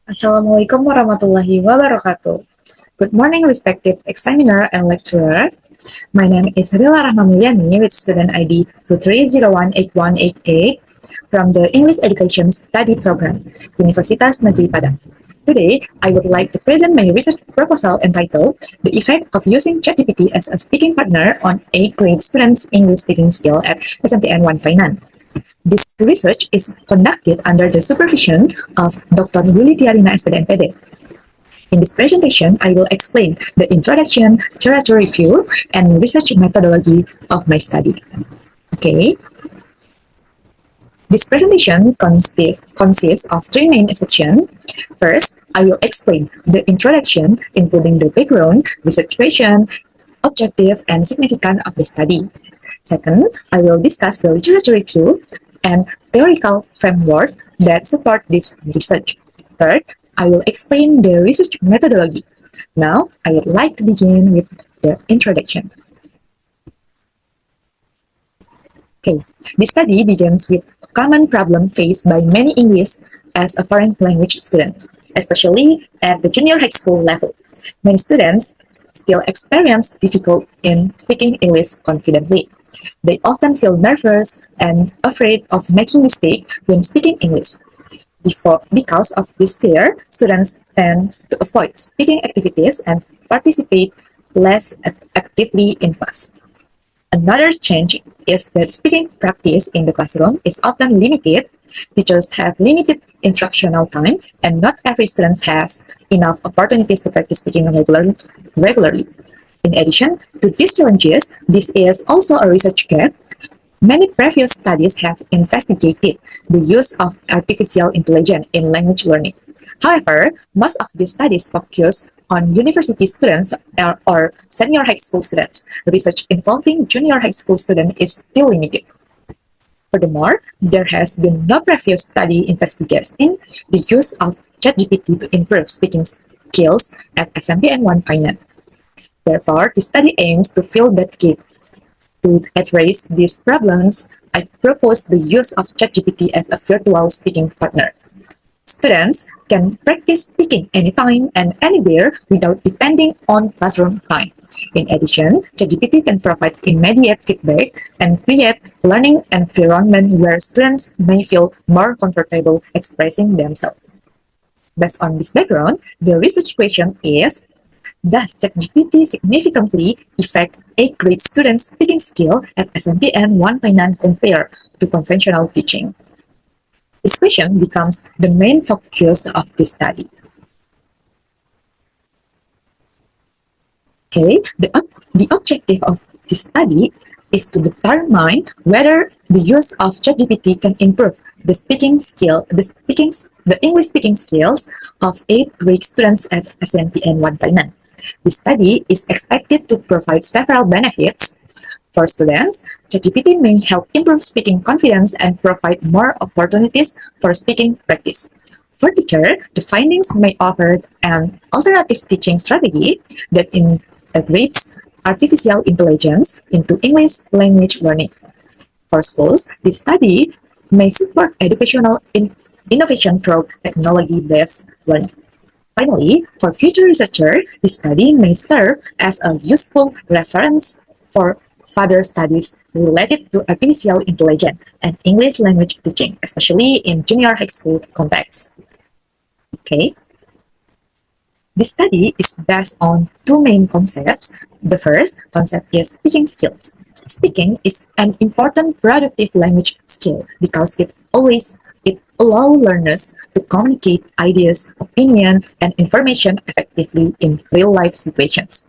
Assalamualaikum warahmatullahi wabarakatuh. Good morning, respected examiner and lecturer. My name is Rila Rahmamulyani with student ID 230181888 from the English Education Study Program, Universitas Negeri Padang. Today, I would like to present my research proposal entitled The Effect of Using ChatGPT as a Speaking Partner on 8th Grade Students' English Speaking Skill at SMPN 159. This research is conducted under the supervision of Dr. Yuli Tiarina SPD NPD. In this presentation, I will explain the introduction, literature review, and research methodology of my study. Okay. This presentation consists of three main sections. First, I will explain the introduction, including the background, research question, objective, and significance of the study. Second, I will discuss the literature review and theoretical framework that support this research. Third, I will explain the research methodology. Now, I would like to begin with the introduction. Okay, this study begins with a common problem faced by many English as a foreign language students, especially at the junior high school level. Many students still experience difficulty in speaking English confidently. They often feel nervous and afraid of making mistakes when speaking English. Because of this fear, students tend to avoid speaking activities and participate less actively in class. Another change is that speaking practice in the classroom is often limited. Teachers have limited instructional time, and not every student has enough opportunities to practice speaking regularly. In addition to these challenges, this is also a research gap. Many previous studies have investigated the use of artificial intelligence in language learning. However, most of these studies focus on university students or senior high school students. Research involving junior high school students is still limited. Furthermore, there has been no previous study investigating the use of ChatGPT to improve speaking skills at SMPN 159. Therefore, the study aims to fill that gap. To address these problems, I propose the use of ChatGPT as a virtual speaking partner. Students can practice speaking anytime and anywhere without depending on classroom time. In addition, ChatGPT can provide immediate feedback and create learning environment where students may feel more comfortable expressing themselves. Based on this background, the research question is, does ChatGPT significantly affect 8th grade students' speaking skill at SMPN 159 compared to conventional teaching? This question becomes the main focus of this study. Okay, the objective of this study is to determine whether the use of ChatGPT can improve the English speaking skills of 8th grade students at SMPN 159. The study is expected to provide several benefits. For students, ChatGPT may help improve speaking confidence and provide more opportunities for speaking practice. For teachers, the findings may offer an alternative teaching strategy that integrates artificial intelligence into English language learning. For schools, this study may support educational innovation through technology-based learning. Finally, for future researchers, this study may serve as a useful reference for further studies related to artificial intelligence and English language teaching, especially in junior high school contexts. Okay. This study is based on two main concepts. The first concept is speaking skills. Speaking is an important productive language skill because it allows learners to communicate ideas, opinion, and information effectively in real-life situations.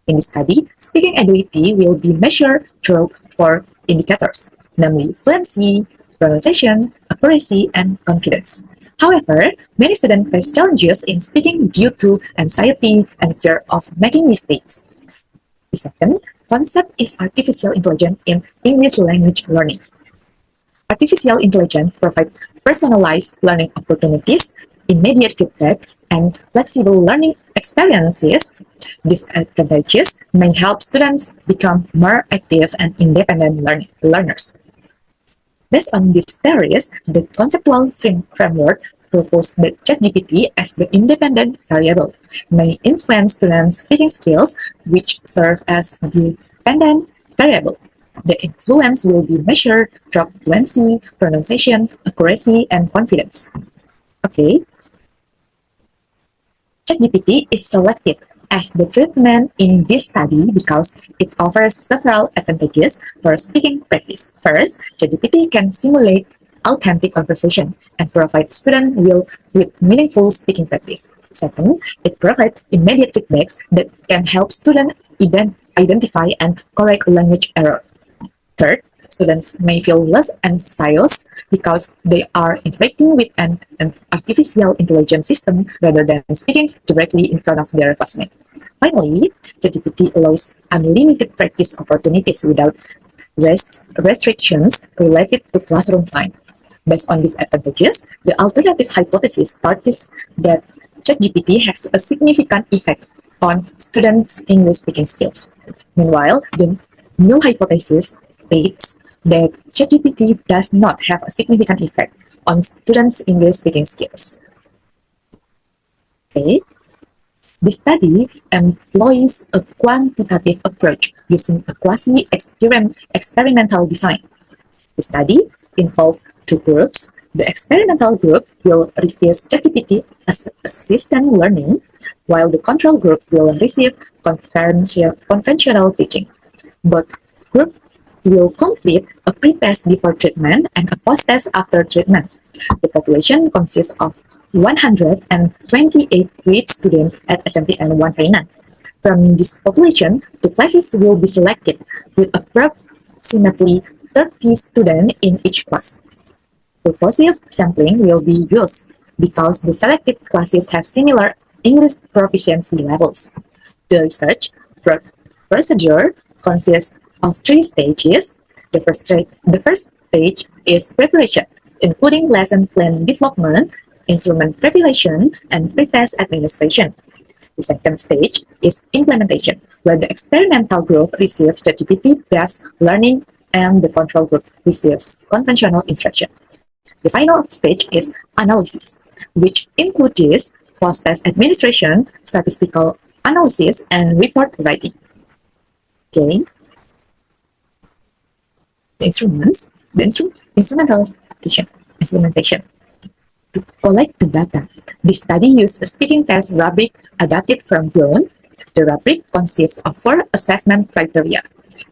In this study, speaking ability will be measured through four indicators, namely fluency, pronunciation, accuracy, and confidence. However, many students face challenges in speaking due to anxiety and fear of making mistakes. The second concept is artificial intelligence in English language learning. Artificial intelligence provides personalized learning opportunities, immediate feedback, and flexible learning experiences. These advantages may help students become more active and independent learners. Based on these theories, the conceptual framework proposed that ChatGPT as the independent variable may influence students' speaking skills, which serve as the dependent variable. The influence will be measured through fluency, pronunciation, accuracy, and confidence. Okay. ChatGPT is selected as the treatment in this study because it offers several advantages for speaking practice. First, ChatGPT can simulate authentic conversation and provide students with meaningful speaking practice. Second, it provides immediate feedbacks that can help students identify and correct language error. Third, students may feel less anxious because they are interacting with an artificial intelligence system rather than speaking directly in front of their classmates. Finally, ChatGPT allows unlimited practice opportunities without restrictions related to classroom time. Based on these advantages, the alternative hypothesis states that ChatGPT has a significant effect on students' English speaking skills. Meanwhile, the null hypothesis states that ChatGPT does not have a significant effect on students' English speaking skills. Okay. The study employs a quantitative approach using a quasi-experimental design. The study involved two groups. The experimental group will receive ChatGPT as assistant learning, while the control group will receive conventional teaching. Both groups will complete a pre-test before treatment and a post-test after treatment. The population consists of 128 grade students at SMPN 139. From this population, two classes will be selected with approximately 30 students in each class. Purposive sampling will be used because the selected classes have similar English proficiency levels. The research procedure consists of three stages. The first stage is preparation, including lesson plan development, instrument preparation, and pretest administration. The second stage is implementation, where the experimental group receives ChatGPT-based learning and the control group receives conventional instruction. The final stage is analysis, which includes post-test administration, statistical analysis, and report writing. Okay. The instrumentation. To collect the data, the study used a speaking test rubric adapted from Bloom. The rubric consists of 4 assessment criteria.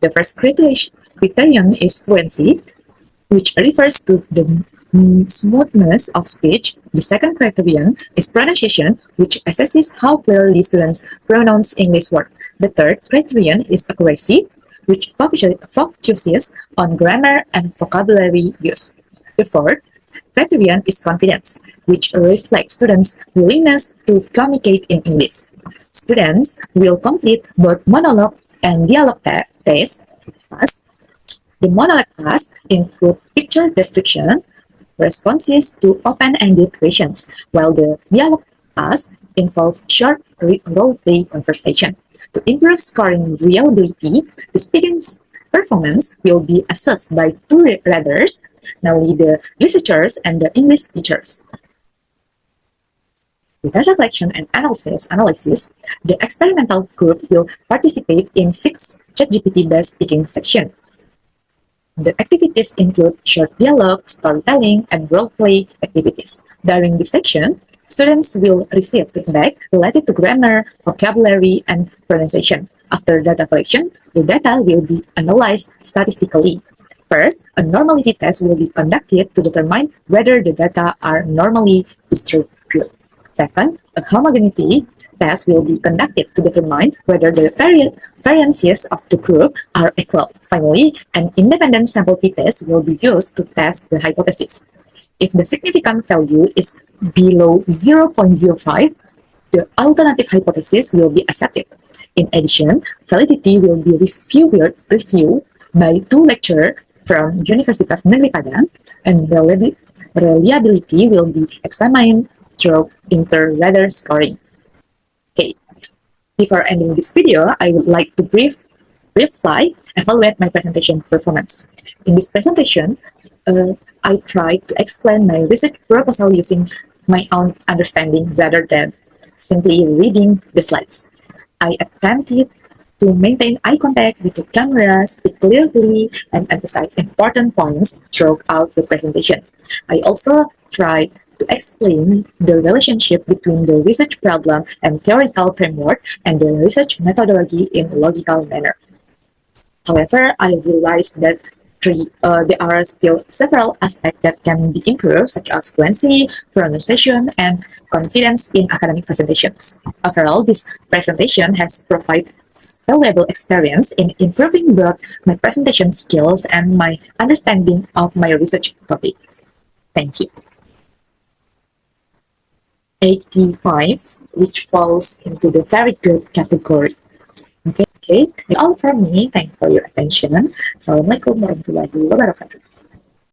The first criterion is fluency, which refers to the smoothness of speech. The second criterion is pronunciation, which assesses how clearly students pronounce English words. The third criterion is accuracy, which focuses on grammar and vocabulary use. The fourth criterion is confidence, which reflects students' willingness to communicate in English. Students will complete both monologue and dialogue tests. The monologue tasks include picture description, responses to open-ended questions, while the dialogue tasks involve short role-play conversation. To improve scoring reliability, the speaking performance will be assessed by two readers, namely the researchers and the English teachers. With data collection and analysis, the experimental group will participate in 6 ChatGPT-based speaking sections. The activities include short dialogue, storytelling, and role-play activities. During this section, students will receive feedback related to grammar, vocabulary, and pronunciation. After data collection, the data will be analyzed statistically. First, a normality test will be conducted to determine whether the data are normally distributed. Second, a homogeneity test will be conducted to determine whether the variances of the group are equal. Finally, an independent sample t-test will be used to test the hypothesis. If the significant value is below 0.05, the alternative hypothesis will be accepted. In addition, validity will be reviewed by 2 lecturers from Universitas Negeri Padang, and reliability will be examined through inter-reader scoring. Okay, before ending this video, I would like to briefly evaluate my presentation performance. In this presentation, I tried to explain my research proposal using my own understanding rather than simply reading the slides. I attempted to maintain eye contact with the camera, speak clearly, and emphasize important points throughout the presentation. I also tried to explain the relationship between the research problem and theoretical framework and the research methodology in a logical manner. However, I realized that there are still several aspects that can be improved, such as fluency, pronunciation, and confidence in academic presentations. Overall, this presentation has provided valuable experience in improving both my presentation skills and my understanding of my research topic. Thank you. 85, which falls into the very good category. Okay, that's all from me. Thank you for your attention. Assalamualaikum warahmatullahi wabarakatuh.